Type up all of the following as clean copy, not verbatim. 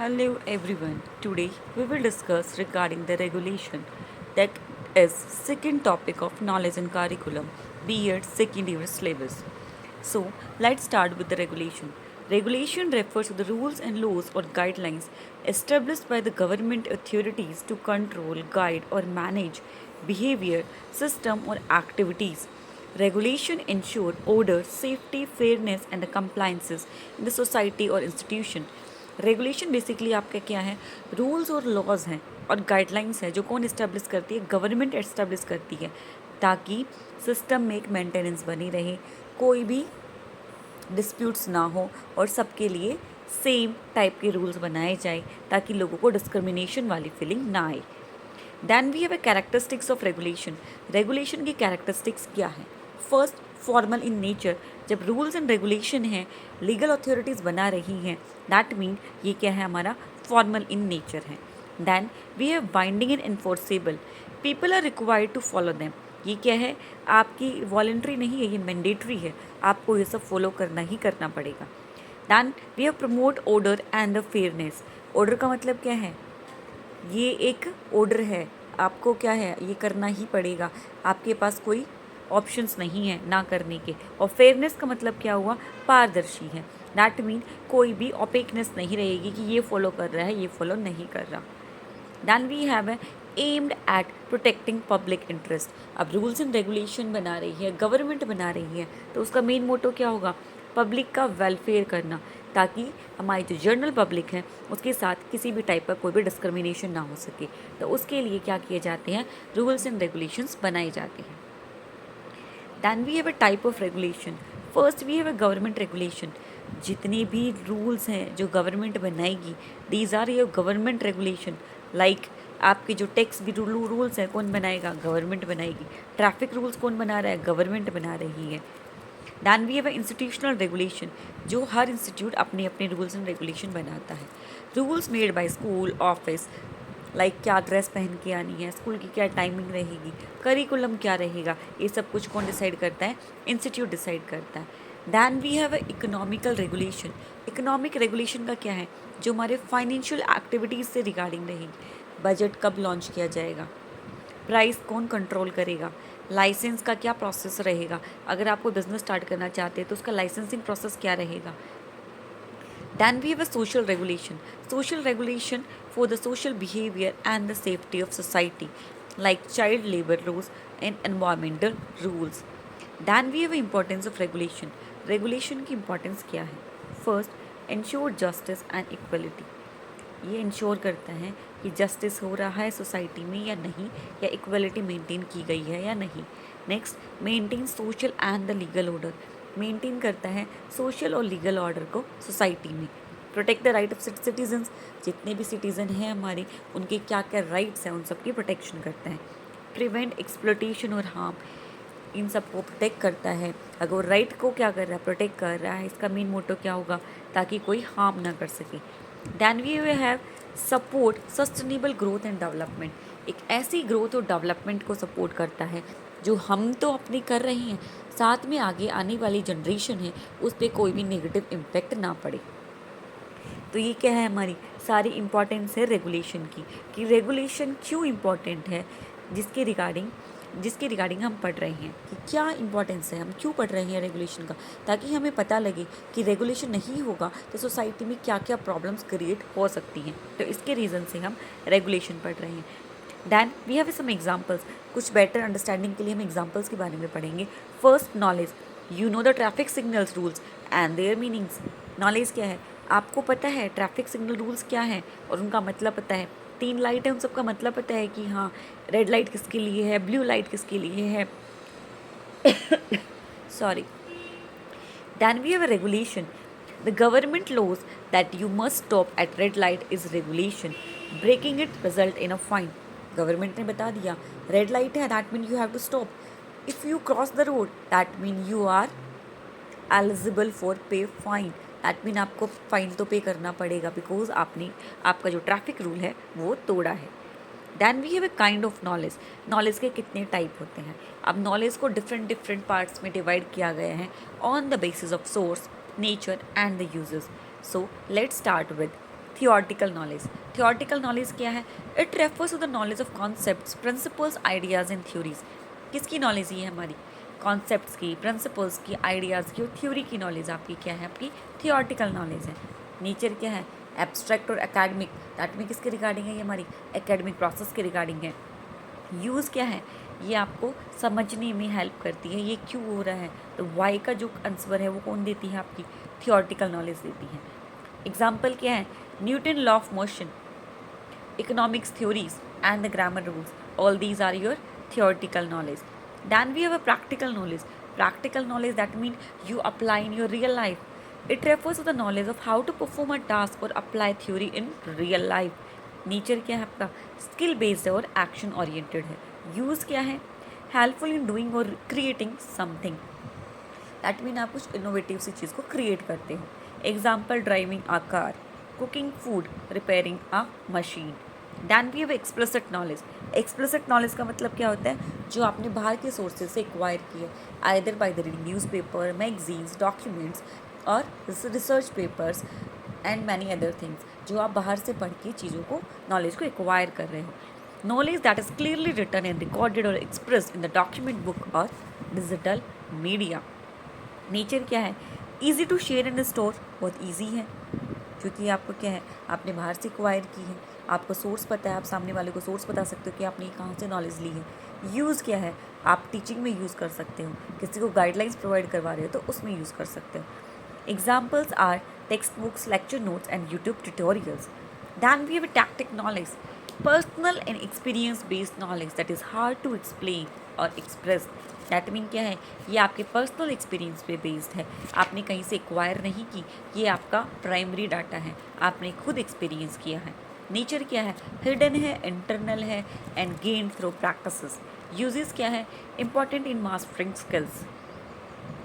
Hello everyone. Today we will discuss regarding the regulation that is second topic of knowledge and curriculum, be it second year syllabus. So let's start with the regulation. Regulation refers to the rules and laws or guidelines established by the government authorities to control, guide or manage behavior, system or activities. Regulation ensure order, safety, fairness and the compliances in the society or institution. Regulation basically आपका क्या है, rules और laws हैं और guidelines है जो कौन establish करती है, गवर्नमेंट इस्टेब्लिश करती है ताकि सिस्टम में एक मेंटेनेंस बनी रहे, कोई भी डिस्प्यूट्स ना हो और सबके लिए सेम टाइप के रूल्स बनाए जाए ताकि लोगों को डिस्क्रिमिनेशन वाली फीलिंग ना आए. Then we have a characteristics of regulation. Regulation की कैरेक्टरिस्टिक्स क्या है? First, formal in nature. जब रूल्स एंड रेगुलेशन हैं, लीगल अथॉरिटीज़ बना रही हैं, दैट मीन ये क्या है, हमारा फॉर्मल इन नेचर है. Then we have binding and enforceable. People are required to follow them. ये क्या है, आपकी वॉलेंट्री नहीं है, ये मैंडेटरी है, आपको ये सब फॉलो करना ही करना पड़ेगा. Then we have promote order and fairness. Order का मतलब क्या है, ये एक ऑर्डर है, आपको क्या है, ये करना ही पड़ेगा, आपके पास कोई ऑप्शंस नहीं है ना करने के. और फेयरनेस का मतलब क्या हुआ, पारदर्शी है. दैट मीन कोई भी ओपेकनेस नहीं रहेगी कि ये फॉलो कर रहा है, ये फॉलो नहीं कर रहा. Then we have aimed at protecting public interest. अब रूल्स एंड रेगुलेशन बना रही है, गवर्नमेंट बना रही है, तो उसका मेन मोटो क्या होगा, पब्लिक का वेलफेयर करना, ताकि हमारी जो जनरल पब्लिक है उसके साथ किसी भी टाइप का कोई भी डिस्क्रिमिनेशन ना हो सके. तो उसके लिए क्या किए जाते हैं, रूल्स एंड रेगुलेशंस बनाए जाते हैं. Then we have a type of regulation. First we have a government regulation. जितने भी रूल्स हैं जो गवर्नमेंट बनाएगी, these are your government regulation. Like आपके जो टैक्स भी रूल्स हैं कौन बनाएगा, गवर्नमेंट बनाएगी. ट्रैफिक रूल्स कौन बना रहा है, गवर्नमेंट बना रही है. Then we have institutional regulation. जो हर इंस्टीट्यूट अपने अपने रूल्स एंड रेगुलेशन बनाता है. Rules made by school, office, like क्या ड्रेस पहन के आनी है, स्कूल की क्या टाइमिंग रहेगी, करिकुलम क्या रहेगा, ये सब कुछ कौन डिसाइड करता है, इंस्टीट्यूट डिसाइड करता है. Then we have economical regulation. Economic regulation का क्या है, जो हमारे फाइनेंशियल एक्टिविटीज़ से रिगार्डिंग रहेगी. बजट कब लॉन्च किया जाएगा, प्राइस कौन कंट्रोल करेगा, लाइसेंस का क्या प्रोसेस रहेगा, अगर आपको बिजनेस स्टार्ट करना चाहते हैं तो उसका लाइसेंसिंग प्रोसेस क्या रहेगा. Then we have a social regulation. Social regulation for the social behavior and the safety of society, like child labor rules and environmental rules. Then we have the importance of regulation. Regulation की importance क्या है? First, ensure justice and equality. ये ensure करता है कि justice हो रहा है सोसाइटी में या नहीं, या इक्वलिटी मेंटेन की गई है या नहीं. Next, maintain social and the legal order. Maintain करता है सोशल और लीगल ऑर्डर को सोसाइटी में. Protect the right of citizens. जितने भी सिटीज़न हैं हमारे, उनके क्या क्या राइट्स हैं, उन सब की प्रोटेक्शन करता है. प्रिवेंट एक्सप्लोटेशन और हार्म. इन सब को प्रोटेक्ट करता है. अगर राइट को क्या कर रहा है, प्रोटेक्ट कर रहा है, इसका मेन मोटो क्या होगा, ताकि कोई हार्म ना कर सके. Then we have support sustainable growth and development. एक ऐसी ग्रोथ और डेवलपमेंट को सपोर्ट करता है जो हम तो अपनी कर रहे हैं, साथ में आगे आने वाली जनरेशन है उस पर कोई भी नेगेटिव इम्पैक्ट ना पड़े. तो ये क्या है, हमारी सारी इम्पॉर्टेंस है रेगुलेशन की, कि रेगुलेशन क्यों इम्पॉर्टेंट है, जिसके रिगार्डिंग हम पढ़ रहे हैं कि क्या इंपॉर्टेंस है, हम क्यों पढ़ रहे हैं रेगुलेशन का, ताकि हमें पता लगे कि रेगुलेशन नहीं होगा तो सोसाइटी में क्या क्या प्रॉब्लम्स क्रिएट हो सकती हैं. तो इसके रीज़न से हम रेगुलेशन पढ़ रहे हैं. Then we have some examples. कुछ बेटर अंडरस्टैंडिंग के लिए हम एग्जाम्पल्स के बारे में पढ़ेंगे. First, knowledge. You know the traffic signals rules and their meanings. Knowledge क्या है, आपको पता है ट्रैफिक सिग्नल रूल्स क्या हैं और उनका मतलब पता है. 3 लाइट है, उन सबका मतलब पता है कि हाँ, रेड लाइट किसके लिए है, ब्लू लाइट किसके लिए है. Sorry. Then we have a regulation. The government laws that you must stop at red light is regulation. Breaking it result in a fine. Government ने बता दिया red light है, that mean you have to stop. If you cross the road, that mean you are eligible for pay fine. That mean आपको fine तो पे करना पड़ेगा, because आपने आपका जो ट्रैफिक रूल है वो तोड़ा है. Then we have a kind of knowledge. Knowledge के कितने टाइप होते हैं. अब नॉलेज को डिफरेंट पार्ट्स में डिवाइड किया गया है on the basis of source, nature and the uses. So let's start with theoretical knowledge. Theoretical knowledge क्या है? It refers to the knowledge of concepts, principles, ideas and theories. किसकी knowledge ये है हमारी? कॉन्सेप्ट्स की, प्रिंसिपल्स की, ideas की और थ्योरी की नॉलेज आपकी क्या है? आपकी थियोरटिकल नॉलेज है। नेचर क्या है? एब्स्ट्रैक्ट और एकेडमिक। दैट मीन किसके रिगार्डिंग है? ये हमारी एकेडमिक प्रोसेस के रिगार्डिंग है। यूज़ क्या है? ये आपको समझने में हेल्प करती है, ये क्यों हो रहा है, तो वाई का जो आंसर है वो कौन देती है? आपकी थियोरटिकल नॉलेज देती है। एग्जाम्पल क्या है? Newton law of motion, economics theories and the grammar rules. All these are your theoretical knowledge. Then we have a practical knowledge. Practical knowledge, that means you apply in your real life. It refers to the knowledge of how to perform a task or apply theory in real life. Nature क्या है आपका? Skill based है और action oriented है। Use क्या है? Helpful in doing और creating something. That mean आप कुछ इनोवेटिव सी चीज़ को क्रिएट करते हो। Example driving a car, cooking food, repairing a machine. Then we have explicit knowledge. Explicit knowledge का मतलब क्या होता है? जो आपने बाहर के सोर्सेज से एक्वायर किया, either by the reading newspaper, magazines, documents और research papers and many other things, जो आप बाहर से पढ़ के चीज़ों को, नॉलेज को एक्वायर कर रहे हो। Knowledge that is clearly written and recorded और expressed in the document, book और डिजिटल मीडिया। नेचर क्या है? Easy to share and store. बहुत ईजी है क्योंकि आपको क्या है? आपने बाहर से एक्वायर की है, आपको सोर्स पता है, आप सामने वाले को सोर्स बता सकते हो कि आपने कहाँ से नॉलेज ली है। यूज़ क्या है? आप टीचिंग में यूज़ कर सकते हो, किसी को गाइडलाइंस प्रोवाइड करवा रहे हो तो उसमें यूज़ कर सकते हो। Examples are text books, lecture notes and YouTube tutorials. Then we have a tactic knowledge, personal and experience based knowledge that is hard to explain or express. That mean क्या है? ये आपके पर्सनल एक्सपीरियंस पे based है, आपने कहीं से acquire नहीं की, ये आपका प्राइमरी डाटा है, आपने खुद एक्सपीरियंस किया है। नेचर क्या है? हिडन है, इंटरनल है and gain through practices. Uses क्या है? Important in mastering skills.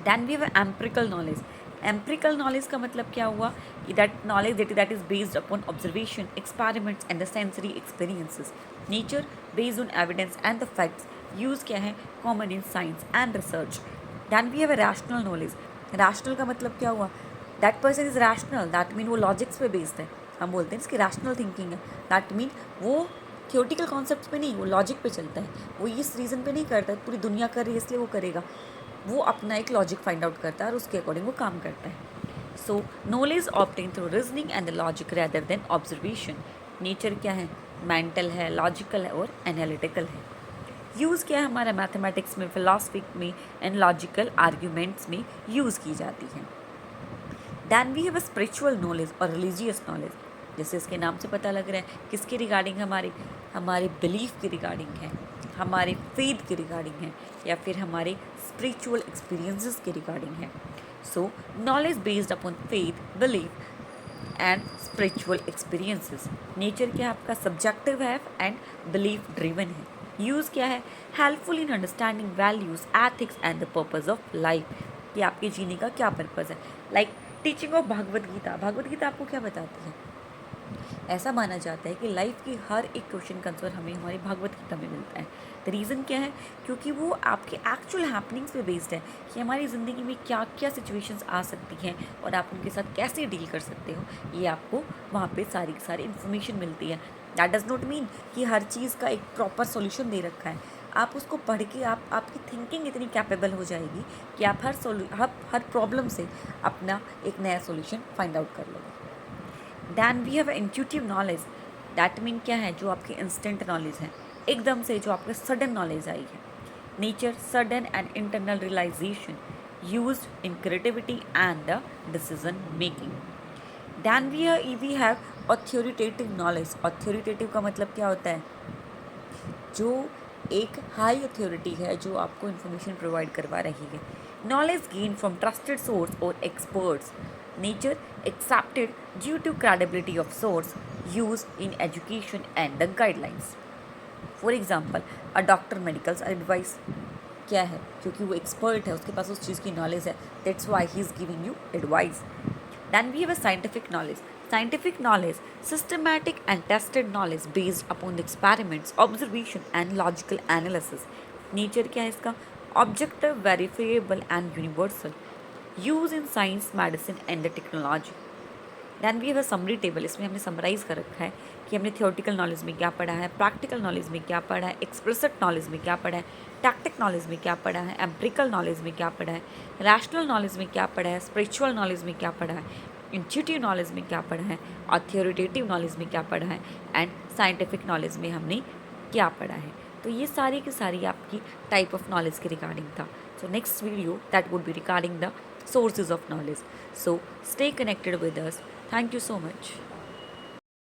Then we have empirical knowledge. Empirical knowledge का मतलब क्या हुआ? That knowledge that is based upon observation, experiments and the sensory experiences. Nature based on evidence and the facts. Use क्या है? Common in science and research. Then we have a rational knowledge. Rational का मतलब क्या हुआ? That person is rational, that mean वो logics पे based है। हम बोलते हैं इसकी रैशनल थिंकिंग है, दैट मीन वो थियोटिकल कॉन्सेप्ट पे नहीं, वो लॉजिक पे चलता है, वो इस रीज़न पे नहीं करता है पूरी दुनिया कर रही है इसलिए वो करेगा, वो अपना एक लॉजिक फाइंड आउट करता है और उसके अकॉर्डिंग वो काम करता है। So knowledge obtain through reasoning and the logic rather than observation. Nature क्या है? मेंटल है, लॉजिकल है और एनालिटिकल है। यूज़ क्या है हमारा? मैथमेटिक्स में, फिलॉसफी में एंड लॉजिकल आर्ग्यूमेंट्स में यूज़ की जाती है। Then we have a spiritual knowledge और रिलीजियस नॉलेज। जैसे इसके नाम से पता लग रहा है किसके रिगार्डिंग? हमारे बिलीफ के रिगार्डिंग है, हमारे फेथ के रिगार्डिंग है, या फिर हमारे स्पिरिचुअल एक्सपीरियंसेस के रिगार्डिंग है। So knowledge based upon faith, belief and spiritual experiences. Nature क्या है आपका? सब्जेक्टिव है एंड बिलीफ ड्रिवन है। यूज़ क्या है? Helpful in understanding values, ethics and the purpose of life. कि आपके जीने का क्या पर्पज़ है। Like teaching of Bhagavad Gita. Bhagavad Gita आपको क्या बताती है? ऐसा माना जाता है कि लाइफ की हर एक क्वेश्चन का आंसर हमें हमारी भागवत गीता में मिलता है। द रीज़न क्या है? क्योंकि वो आपके एक्चुअल हैपनिंग्स पे बेस्ड है कि हमारी ज़िंदगी में क्या क्या सिचुएशंस आ सकती हैं और आप उनके साथ कैसे डील कर सकते हो, ये आपको वहाँ पे सारी इन्फॉर्मेशन मिलती है। दैट डज़ नॉट मीन कि हर चीज़ का एक प्रॉपर सोल्यूशन दे रखा है। आप उसको पढ़ के आपकी थिंकिंग इतनी कैपेबल हो जाएगी कि आप हर प्रॉब्लम से अपना एक नया सोल्यूशन फाइंड आउट कर लोगे। Then we have intuitive knowledge. That mean क्या है? जो आपकी इंस्टेंट नॉलेज है, एकदम से जो आपके सडन नॉलेज आई है। Nature sudden and internal realisation used in creativity and the decision making. Then we have authoritative knowledge. Authoritative का मतलब क्या होता है? जो एक हाई अथॉरिटी है जो आपको इन्फॉर्मेशन प्रोवाइड करवा रही है। Knowledge gain from trusted source और experts. Nature accepted due to credibility of source used in education and the guidelines. For example a doctor medicals advice क्या है? क्योंकि वो एक्सपर्ट है, उसके पास उस चीज़ की नॉलेज है, that's why he is giving you advice. Then we have a scientific knowledge. Scientific knowledge systematic and tested knowledge based upon the experiments, observation and logical analysis. Nature क्या है इसका? Objective, verifiable and universal. Use in science, medicine and the technology. Then we have a summary table, इसमें हमने summarise कर रखा है कि हमने थियोरटिकल नॉलेज में क्या पढ़ा है, प्रैक्टिकल नॉलेज में क्या पढ़ा है, एक्सप्लिसिट नॉलेज में क्या पढ़ा है, टैक्टिक नॉलेज में क्या पढ़ा है, एम्पिरिकल नॉलेज में क्या पढ़ा है, रैशनल नॉलेज में क्या पढ़ा है, स्पिरिचुअल नॉलेज में क्या पढ़ा है, इंट्यूटिव नॉलेज में क्या पढ़ा है और थियोरिटेटिव नॉलेज में क्या पढ़ा है एंड साइंटिफिक नॉलेज में हमने क्या पढ़ा है। तो ये सारी की सारी आपकी टाइप ऑफ नॉलेज के रिगार्डिंग था। So next video that would be regarding the sources of knowledge. So stay connected with us. Thank you so much.